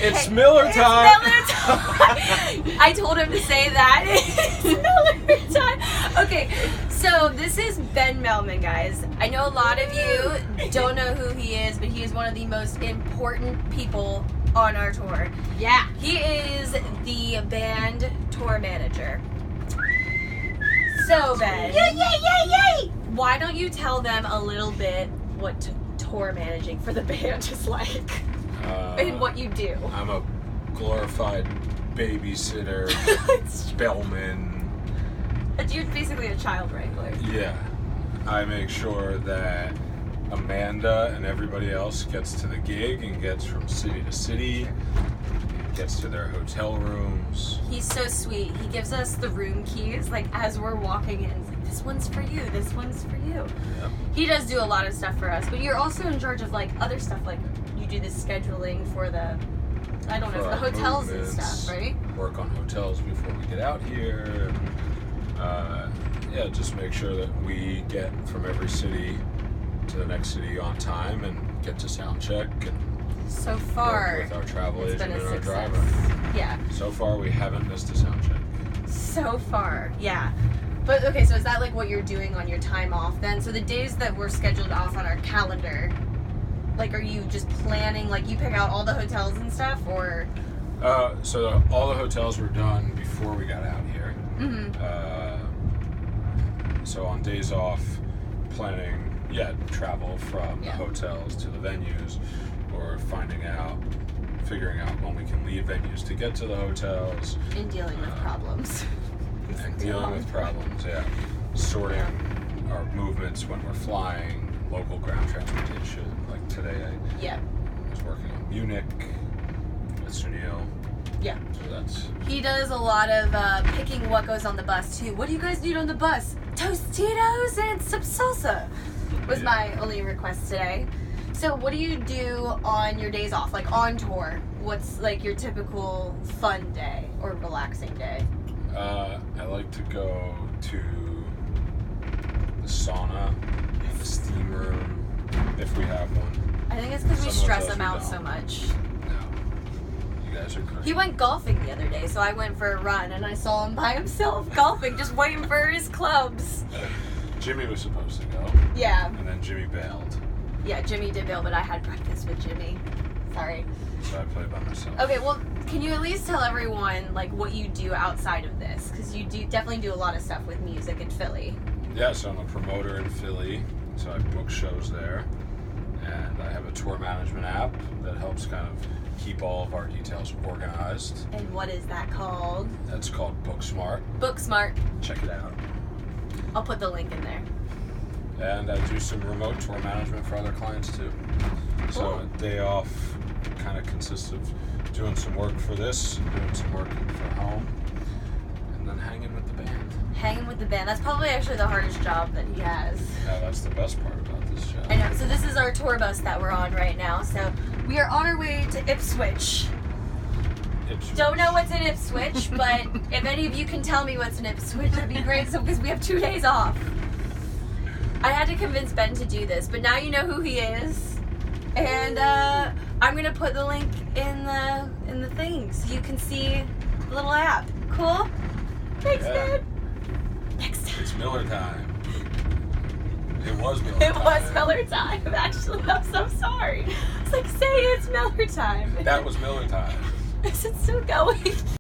It's Miller time. It's Miller time. I told him to say that. It's Miller time. Okay, so this is Ben Melman, guys. I know a lot of you don't know who he is, but he is one of the most important people on our tour. Yeah. He is the band tour manager. So, Ben. Yay! Why don't you tell them a little bit what tour managing for the band is like and what you do? I'm a glorified babysitter, bellman. You're basically a child wrangler. Yeah. I make sure that Amanda and everybody else gets to the gig and gets from city to city, gets to their hotel rooms. He's so sweet. He gives us the room keys, like, as we're walking in. He's like, this one's for you, this one's for you. Yep. He does do a lot of stuff for us, but you're also in charge of, like, other stuff, like, you do the scheduling for the, I don't know, for the hotels and stuff, right? Work on hotels before we get out here. Yeah, just make sure that we get from every city to the next city on time and get to sound check and so far, work with our travel it's agent been a and our success. driver. Yeah. So far, we haven't missed a sound check. So far, yeah. But okay, so is that like what you're doing on your time off then? So the days that were scheduled off on our calendar, like, are you just planning, like, you pick out all the hotels and stuff, or? So all the hotels were done before we got out here. Mm-hmm. So on days off, planning, travel from the hotels to the venues, or figuring out when we can leave venues to get to the hotels. And dealing with problems. And dealing with problems, sorting our movements when we're flying, local ground transportation. Like today, I was working on Munich with Sunil. Yeah. So that's. He does a lot of picking what goes on the bus too. What do you guys need on the bus? Tostitos and some salsa was my only request today. So what do you do on your days off, like on tour? What's like your typical fun day or relaxing day? I like to go to the sauna, the steam room, if we have one. I think it's because we Some stress hotels him we out don't. so much. No. You guys are crazy. He went golfing the other day, so I went for a run and I saw him by himself golfing, just waiting for his clubs. Jimmy was supposed to go. Yeah. And then Jimmy bailed. Yeah, Jimmy did bail, but I had breakfast with Jimmy. Sorry. So I played by myself. Okay, well, can you at least tell everyone, like, what you do outside of this? Because you definitely do a lot of stuff with music in Philly. Yeah, so I'm a promoter in Philly, so I book shows there. And I have a tour management app that helps kind of keep all of our details organized. And what is that called? That's called Booksmart. Booksmart. Check it out. I'll put the link in there. And I do some remote tour management for other clients too. So Cool. a day off kind of consists of doing some work for this, doing some work for home, and then hanging with the band. Hanging with the band. That's probably actually the hardest job that he has. Yeah, that's the best part about this job. I know. So this is our tour bus that we're on right now. So we are on our way to Ipswich. Don't know what's in Ipswich, but if any of you can tell me what's in Ipswich, that'd be great. So because we have 2 days off. I had to convince Ben to do this, but now you know who he is. And I'm gonna put the link in the thing so you can see the little app. Cool? Thanks, Ben. Next time. It's Miller time. It was Miller time. It was Miller time, actually. I'm so sorry. It's like, say it's Miller time. That was Miller time. Is it still going?